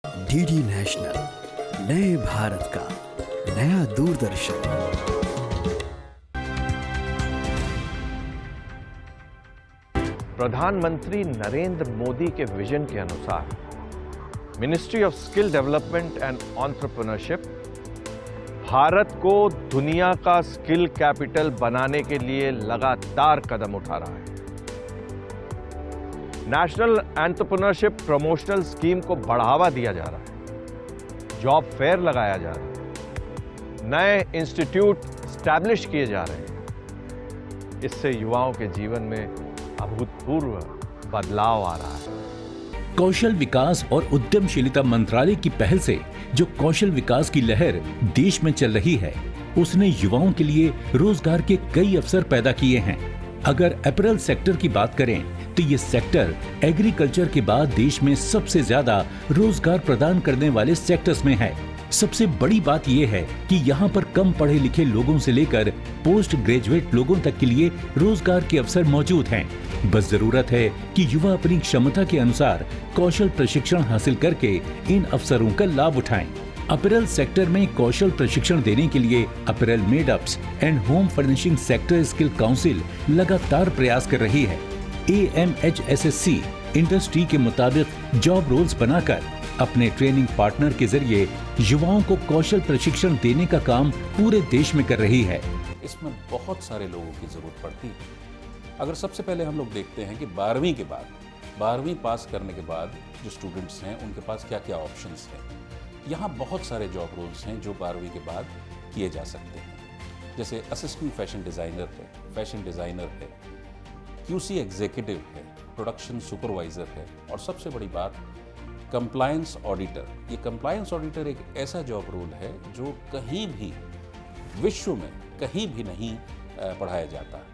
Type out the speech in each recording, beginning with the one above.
DD national, नए भारत का नया दूरदर्शन। प्रधानमंत्री नरेंद्र मोदी के विजन के अनुसार ministry of skill development and entrepreneurship Bharat को दुनिया का स्किल कैपिटल बनाने के लिए लगातार कदम उठा रहा है। नेशनल एंटरप्रेन्योरशिप प्रमोशनल स्कीम को बढ़ावा दिया जा रहा है, जॉब फेयर लगाया जा रहा है, नए इंस्टीट्यूट स्टैब्लिश किए जा रहे हैं। इससे युवाओं के जीवन में अभूतपूर्व बदलाव आ रहा है। कौशल विकास और उद्यमशीलता मंत्रालय की पहल से जो कौशल विकास की लहर देश में चल रही है, उसने युवाओं के लिए रोजगार के कई अवसर पैदा किए हैं। अगर अपैरल सेक्टर की बात करें तो ये सेक्टर एग्रीकल्चर के बाद देश में सबसे ज्यादा रोजगार प्रदान करने वाले सेक्टर्स में है। सबसे बड़ी बात यह है कि यहाँ पर कम पढ़े लिखे लोगों से लेकर पोस्ट ग्रेजुएट लोगों तक के लिए रोजगार के अवसर मौजूद हैं। बस जरूरत है कि युवा अपनी क्षमता के अनुसार कौशल प्रशिक्षण हासिल करके इन अवसरों का लाभ उठाएं। अपैरल सेक्टर में कौशल प्रशिक्षण देने के लिए apparel made-ups and home furnishing sector skill council लगातार प्रयास कर रही है। AMHSSC इंडस्ट्री के मुताबिक जॉब रोल्स बनाकर अपने ट्रेनिंग पार्टनर के जरिए युवाओं को कौशल प्रशिक्षण देने का काम पूरे देश में कर रही है। इसमें बहुत सारे लोगों की जरूरत पड़ती है। अगर सबसे पहले हम लोग देखते हैं कि 12वीं के बाद, 12वीं पास करने के बाद जो स्टूडेंट्स हैं उनके पास क्या क्या ऑप्शंस हैं। यहाँ बहुत सारे जॉब रोल्स हैं जो 12वीं के बाद किए जा सकते हैं। जैसे असिस्टेंट फैशन डिज़ाइनर है, फैशन डिज़ाइनर है, QC एग्जीक्यूटिव है, प्रोडक्शन सुपरवाइज़र है, और सबसे बड़ी बात कंप्लायंस ऑडिटर। ये कंप्लायंस ऑडिटर एक ऐसा जॉब रोल है जो कहीं भी विश्व में कहीं भी नहीं पढ़ाया जाता।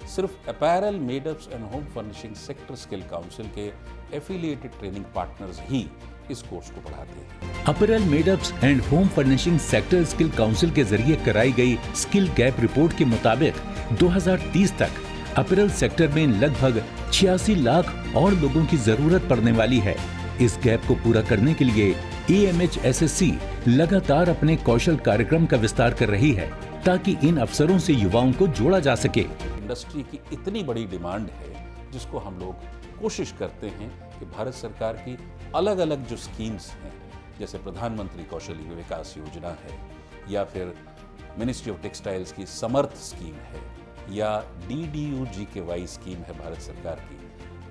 सिर्फ apparel made-ups and home furnishing sector skill council के एफिलिएटेड ट्रेनिंग पार्टनर्स ही इस कोर्स को पढ़ाते हैं। Apparel made-ups and home furnishing sector skill council के जरिए कराई गई स्किल गैप रिपोर्ट के मुताबिक 2030 तक अपैरल सेक्टर में लगभग 86 लाख और लोगों की जरूरत पड़ने वाली है। इस गैप को पूरा करने के लिए AMHSSC लगातार अपने कौशल कार्यक्रम का विस्तार कर रही है ताकि इन अवसरों से युवाओं को जोड़ा जा सके। इंडस्ट्री की इतनी बड़ी डिमांड है जिसको हम लोग कोशिश करते हैं कि भारत सरकार की अलग अलग जो स्कीम्स हैं, जैसे प्रधानमंत्री कौशल विकास योजना है, या फिर मिनिस्ट्री ऑफ टेक्सटाइल्स की समर्थ स्कीम है, या DDU-GKY स्कीम है भारत सरकार की,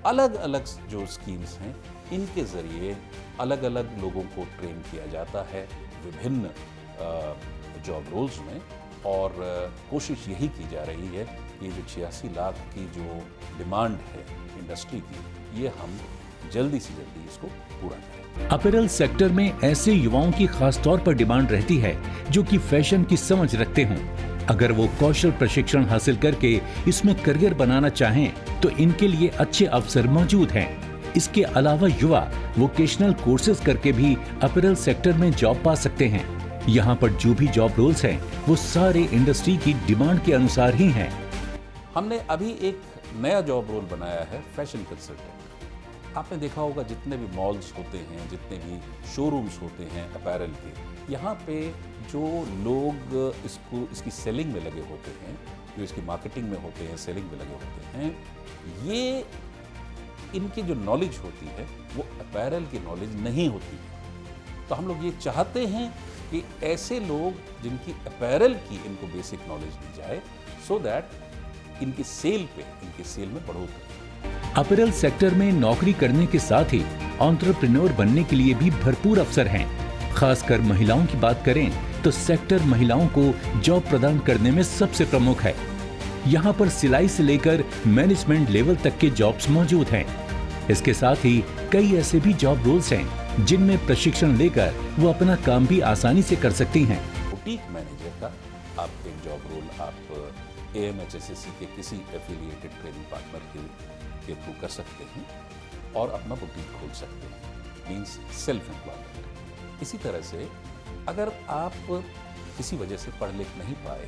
अलग अलग जो स्कीम्स हैं इनके ज़रिए अलग अलग लोगों को ट्रेन किया जाता है विभिन्न जॉब रोल्स में। और कोशिश यही की जा रही है कि ये जो 86 लाख की जो डिमांड है इंडस्ट्री की, ये हम जल्दी से जल्दी इसको पूरा करें। अपैरल सेक्टर में ऐसे युवाओं की खास तौर पर डिमांड रहती है जो कि फैशन की समझ रखते हों। अगर वो कौशल प्रशिक्षण हासिल करके इसमें करियर बनाना चाहें तो इनके लिए अच्छे अवसर मौजूद हैं। इसके अलावा युवा वोकेशनल कोर्सेज करके भी अपैरल सेक्टर में जॉब पा सकते हैं। यहाँ पर जो भी जॉब रोल्स हैं वो सारे इंडस्ट्री की डिमांड के अनुसार ही हैं। हमने अभी एक नया जॉब रोल बनाया है, फैशन कंसल्टेंट। आपने देखा होगा जितने भी मॉल्स होते हैं, जितने भी शोरूम्स होते हैं अपैरल के, यहाँ पे जो लोग इसकी सेलिंग में लगे होते हैं, जो इसकी मार्केटिंग में होते हैं, सेलिंग में लगे होते हैं, ये इनकी जो नॉलेज होती है वो अपैरल की नॉलेज नहीं होती है। तो हम लोग ये चाहते हैं कि ऐसे लोग जिनकी अपैरल की इनको बेसिक नॉलेज दी जाए, सो दैट इनकी सेल में बढ़ोतरी। अपैरल सेक्टर में नौकरी करने के साथ ही एंटरप्रेन्योर बनने के लिए भी भरपूर अवसर हैं। खासकर महिलाओं की बात करें तो सेक्टर महिलाओं को जॉब प्रदान करने में सबसे प्रमुख है। यहाँ पर सिलाई से लेकर मैनेजमेंट लेवल तक के जॉब्स मौजूद हैं। इसके साथ ही कई ऐसे भी जॉब रोल्स हैं जिनमें प्रशिक्षण लेकर वो अपना काम भी आसानी से कर सकती हैं। बुटीक मैनेजर का आप एक जॉब रोल आप AMHSSC के किसी एफिलिएटेड ट्रेनिंग पार्टनर के थ्रू कर सकते हैं और अपना बुटीक खोल सकते हैं, मीन्स सेल्फ एम्प्लॉयमेंट। इसी तरह से अगर आप किसी वजह से पढ़ लिख नहीं पाए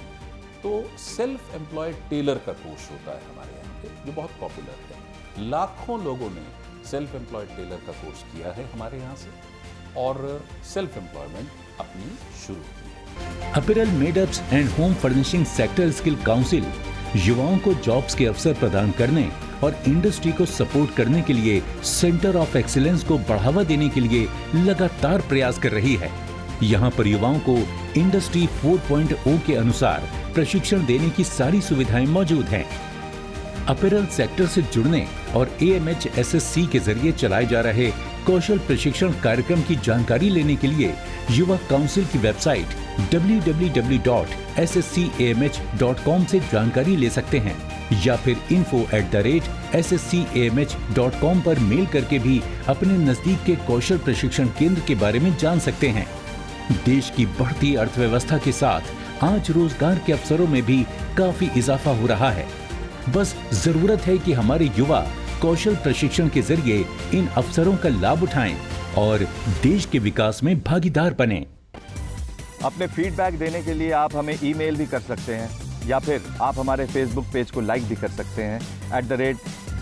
तो सेल्फ एम्प्लॉयड टेलर का कोर्स होता है हमारे यहाँ पे, जो बहुत पॉपुलर है। लाखों लोगों ने सेल्फ एम्प्लॉयड टेलर का कोर्स किया है हमारे यहाँ से, और सेल्फ एम्प्लॉयमेंट अपनी शुरू की है। Apparel, made-ups and home furnishing sector skill council युवाओं को जॉब्स के अवसर प्रदान करने और इंडस्ट्री को सपोर्ट करने के लिए सेंटर ऑफ एक्सीलेंस को बढ़ावा देने के लिए लगातार प्रयास कर रही है। यहाँ पर युवाओं को इंडस्ट्री 4.0 के अनुसार प्रशिक्षण देने की सारी सुविधाएं मौजूद हैं। अपैरल सेक्टर से जुड़ने और AMHSSC के जरिए चलाए जा रहे कौशल प्रशिक्षण कार्यक्रम की जानकारी लेने के लिए युवा काउंसिल की वेबसाइट www.sscamh.com से जानकारी ले सकते हैं या फिर info@sscamh.com पर मेल करके भी अपने नजदीक के कौशल प्रशिक्षण केंद्र के बारे में जान सकते हैं। देश की बढ़ती अर्थव्यवस्था के साथ आज रोजगार के अवसरों में भी काफी इजाफा हो रहा है। बस जरूरत है कि हमारे युवा कौशल प्रशिक्षण के जरिए इन अवसरों का लाभ उठाएं और देश के विकास में भागीदार बनें। अपने फीडबैक देने के लिए आप हमें ईमेल भी कर सकते हैं या फिर आप हमारे फेसबुक पेज को लाइक भी कर सकते हैं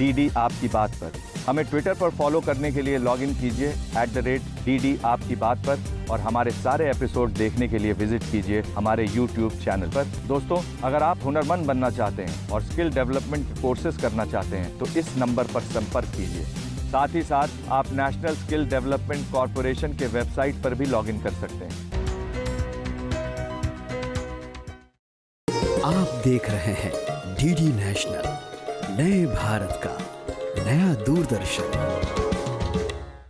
@DD आपकी बात पर। हमें ट्विटर पर फॉलो करने के लिए लॉग इन कीजिए @DD आपकी बात पर और हमारे सारे एपिसोड देखने के लिए विजिट कीजिए हमारे YouTube चैनल पर। दोस्तों, अगर आप हुनरमंद बनना चाहते हैं और स्किल डेवलपमेंट के कोर्सेज करना चाहते हैं तो इस नंबर पर संपर्क कीजिए। साथ ही साथ आप नेशनल स्किल डेवलपमेंट कॉरपोरेशन के वेबसाइट पर भी लॉग इन कर सकते हैं। आप देख रहे हैं DD नेशनल, नए भारत का नया दूरदर्शन।